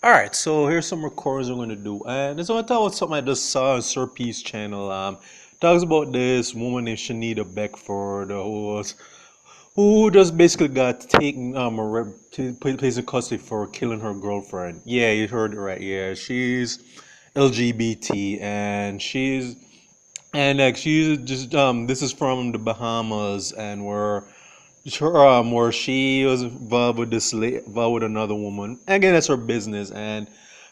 All right, so here's some recordings I'm gonna do, and it's gonna talk about something I just saw on Sir P's channel. Talks about this woman named Shaneda Beckford, who just basically got taken placed in custody for killing her girlfriend. Yeah, you heard it right. Yeah, she's LGBT, and she's just this is from the Bahamas, and where she was involved with another woman. Again, that's her business, and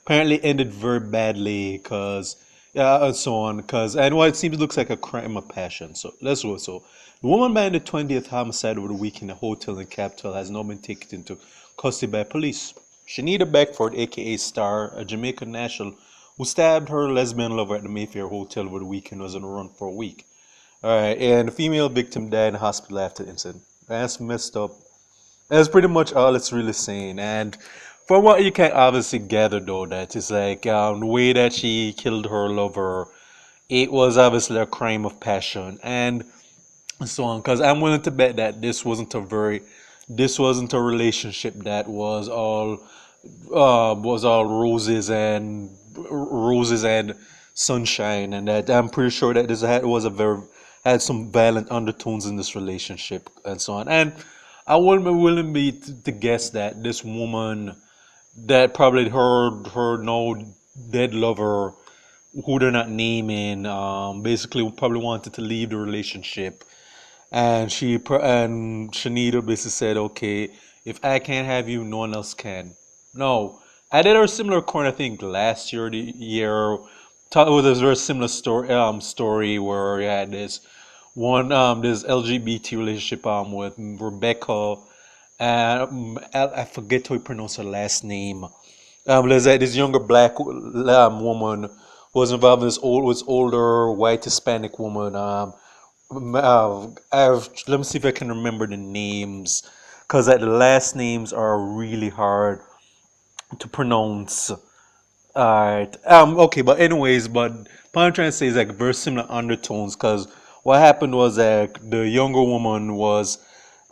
apparently ended very badly because yeah, and so on. Because and what it seems looks like a crime of passion. So let's go. So the woman by the 20th homicide over the weekend in a hotel in Capital has now been taken into custody by police. Shaneda Beckford, aka Star, a Jamaican national who stabbed her lesbian lover at the Mayfair Hotel over the weekend, was on the run for a week. All right, and the female victim died in the hospital after the incident. That's messed up. That's pretty much all it's really saying. And from what you can obviously gather, though, that it's like the way that she killed her lover, it was obviously a crime of passion and so on. Because I'm willing to bet that this wasn't a relationship that was all roses and sunshine, and that I'm pretty sure that had some violent undertones in this relationship and so on. And I wouldn't be willing to guess that this woman, that probably her no dead lover, who they're not naming, basically probably wanted to leave the relationship, and and Shanita basically said, "Okay, if I can't have you, no one else can." No, I did a similar coin, I think, last year, the year. It was a very similar story where you had this LGBT relationship with Rebecca, and I forget how you pronounce her last name. There's this younger black woman who was involved in this older white Hispanic woman. Let me see if I can remember the names, because the last names are really hard to pronounce. Alright. Okay, but anyways, but what I'm trying to say is like very similar undertones, because what happened was that the younger woman was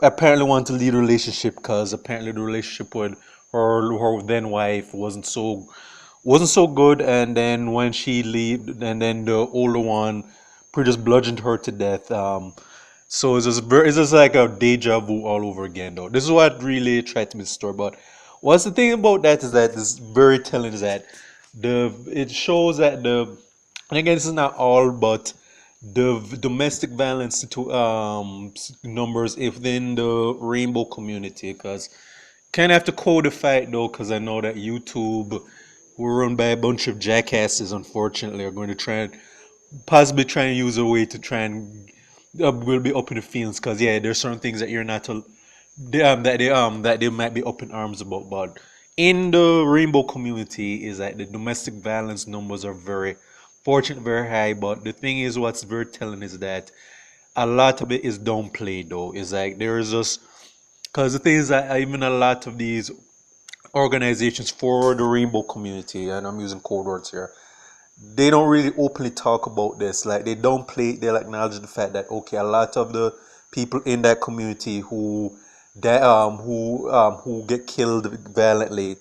apparently wanted to leave the relationship because apparently the relationship with her then wife wasn't so good, and then when she leave, and then the older one pretty just bludgeoned her to death. So it's just like a deja vu all over again, though. This is what really tried to be the story. But what's the thing about that is that it's very telling is that it shows that and again, this is not all, but the domestic violence numbers within the rainbow community, because kind of have to codify it though, because I know that YouTube, we're run by a bunch of jackasses, unfortunately, are going to try and possibly try and use a way to try and will be up in the fields, because yeah, there's certain things that you're not that they might be up in arms about. But in the rainbow community is that the domestic violence numbers are very fortunate, very high. But the thing is, what's very telling is that a lot of it is downplayed though. It's like there is just, because the thing is that even a lot of these organizations for the rainbow community, and I'm using code words here, they don't really openly talk about this. Like they don't play, they'll acknowledge the fact that okay, a lot of the people in that community who get killed violently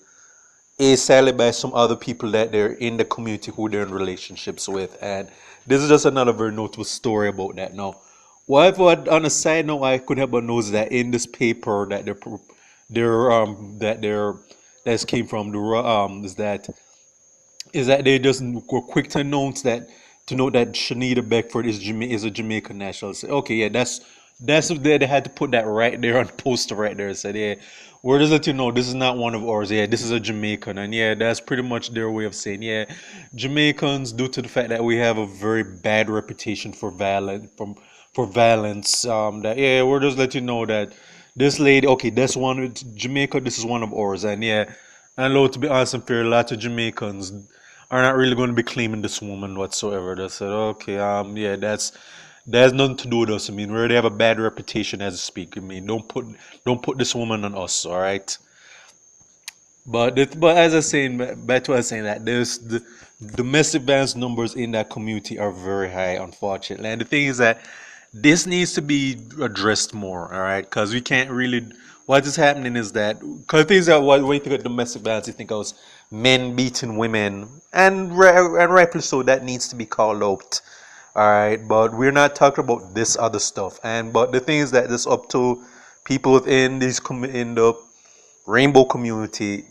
is sadly by some other people that they're in the community who they're in relationships with. And this is just another very notable story about that. Now, what on a side note, I could help but notice that in this paper that they're that came from the is that they just were quick to note that Shaneda Beckford is a Jamaican national. So, okay, yeah, that's what they had to put that right there on the poster right there. Said, yeah, we're just let you know this is not one of ours. Yeah, this is a Jamaican, and yeah, that's pretty much their way of saying, yeah, Jamaicans, due to the fact that we have a very bad reputation for violence. That yeah, we're just let you know that this lady, okay, that's one with Jamaica. This is one of ours, and yeah, and Lord, to be honest and fair, a lot of Jamaicans are not really going to be claiming this woman whatsoever. They said, okay, yeah, that has nothing to do with us. I mean, we already have a bad reputation as a speak. I mean, don't put this woman on us, all right? But as I was saying, back to what I was saying, that there's the domestic violence numbers in that community are very high, unfortunately. And the thing is that this needs to be addressed more, all right? Because we can't really, what is happening is that because things are what when you think of domestic violence, you think of men beating women, and and rightfully so. That needs to be called out. All right, but we're not talking about this other stuff. And but the thing is that it's up to people within in the rainbow community.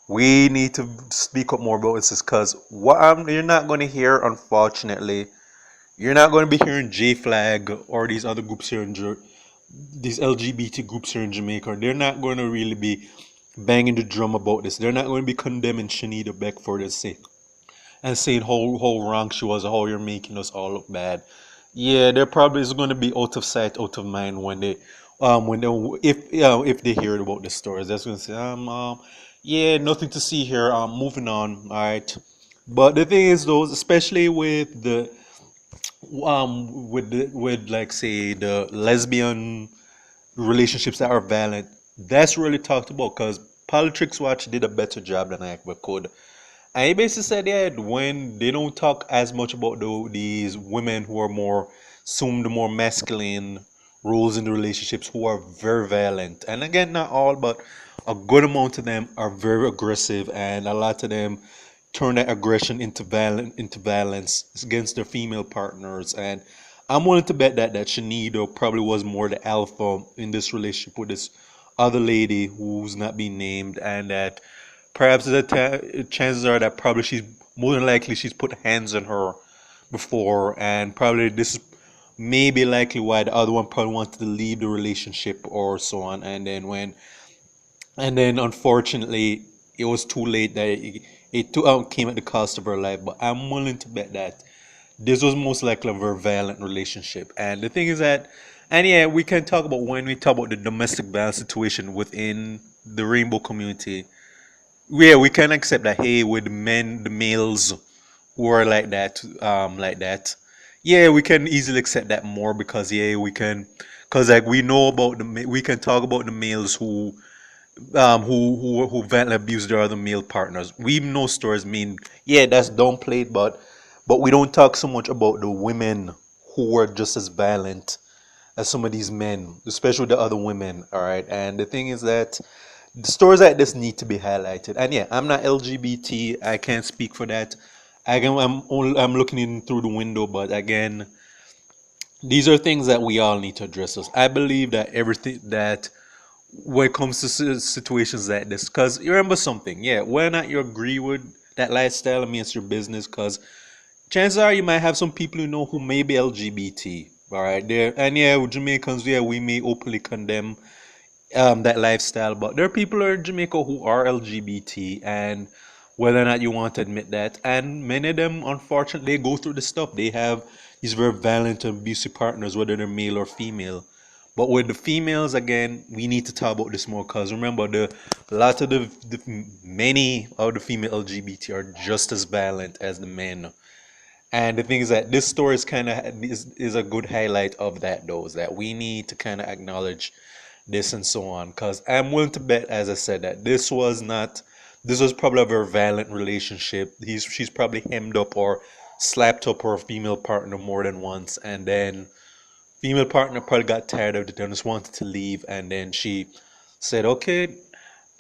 We need to speak up more about this because you're not going to hear, unfortunately, you're not going to be hearing J Flag or these other groups here in these LGBT groups here in Jamaica. They're not going to really be banging the drum about this. They're not going to be condemning Shaneda Beckford and saying how wrong she was, how you're making us all look bad. Yeah, there probably is going to be out of sight, out of mind when they, if they hear about the stories. That's going to say, yeah, nothing to see here. Moving on. All right. But the thing is, though, especially with with like say the lesbian relationships that are violent, that's really talked about because Politics Watch did a better job than I ever could. And he basically said, yeah, when they don't talk as much about these women who are more assume the more masculine roles in the relationships who are very violent. And again, not all, but a good amount of them are very aggressive, and a lot of them turn that aggression into violence against their female partners. And I'm willing to bet that Shanita probably was more the alpha in this relationship with this other lady who's not being named, and that perhaps chances are that probably she's more than likely she's put hands on her before, and probably this is maybe likely why the other one probably wanted to leave the relationship or so on, and then unfortunately it was too late that it came at the cost of her life. But I'm willing to bet that this was most likely a very violent relationship. And the thing is that, and yeah, we can talk about when we talk about the domestic violence situation within the rainbow community. Yeah, we can accept that. Hey, with the males who are like that. Yeah, we can easily accept that more because yeah, because like we know about we can talk about the males who violently abuse their other male partners. We know stories. Mean yeah, that's downplayed, but we don't talk so much about the women who were just as violent as some of these men, especially the other women. All right, and the thing is that the stories like this need to be highlighted. And yeah, I'm not LGBT. I can't speak for that. I'm looking in through the window, but again, these are things that we all need to address. Us. I believe that everything that when it comes to situations like this, because you remember something, yeah, whether or not you agree with that lifestyle, I mean, it's your business, because chances are you might have some people you know who may be LGBT. All right, there and yeah, with Jamaicans, yeah, we may openly condemn that lifestyle. But there are people who are in Jamaica who are LGBT, and whether or not you want to admit that, and many of them, unfortunately, go through the stuff. They have these very violent and abusive partners, whether they're male or female. But with the females, again, we need to talk about this more because remember, a lot of many of the female LGBT are just as violent as the men. And the thing is that this story is kind of is a good highlight of that, though, is that we need to kind of acknowledge this and so on. Because I'm willing to bet, as I said, that this was probably a very violent relationship. She's probably hemmed up or slapped up her female partner more than once, and then female partner probably got tired of it and just wanted to leave, and then she said, "Okay,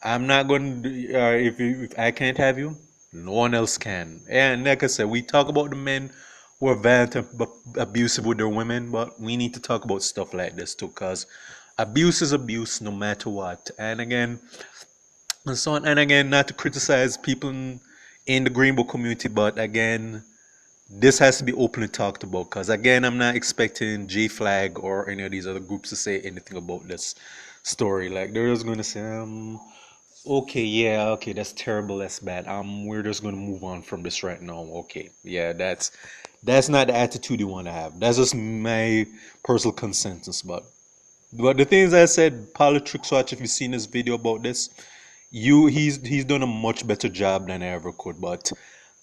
I'm not going to. If I can't have you, no one else can." And like I said, we talk about the men who are violent and abusive with their women, but we need to talk about stuff like this too, because abuse is abuse no matter what. And again, and so on. And again, not to criticize people in the Green Book community, but again, this has to be openly talked about because again, I'm not expecting J Flag or any of these other groups to say anything about this story. Like they're just going to say, okay, yeah, okay, that's terrible, that's bad. We're just going to move on from this right now. Okay, yeah, that's not the attitude you want to have. That's just my personal consensus. But the things I said, Politics Watch, if you've seen this video about this, he's done a much better job than I ever could. But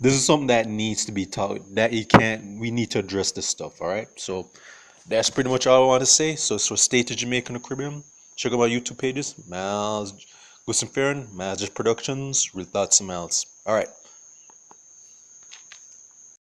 this is something that needs to be taught. That you can't. We need to address this stuff. All right. So that's pretty much all I want to say. So stay to Jamaica and the Caribbean. Check out my YouTube pages. Miles Gustin Farron, Miles Productions, Real Thoughts and Miles. All right.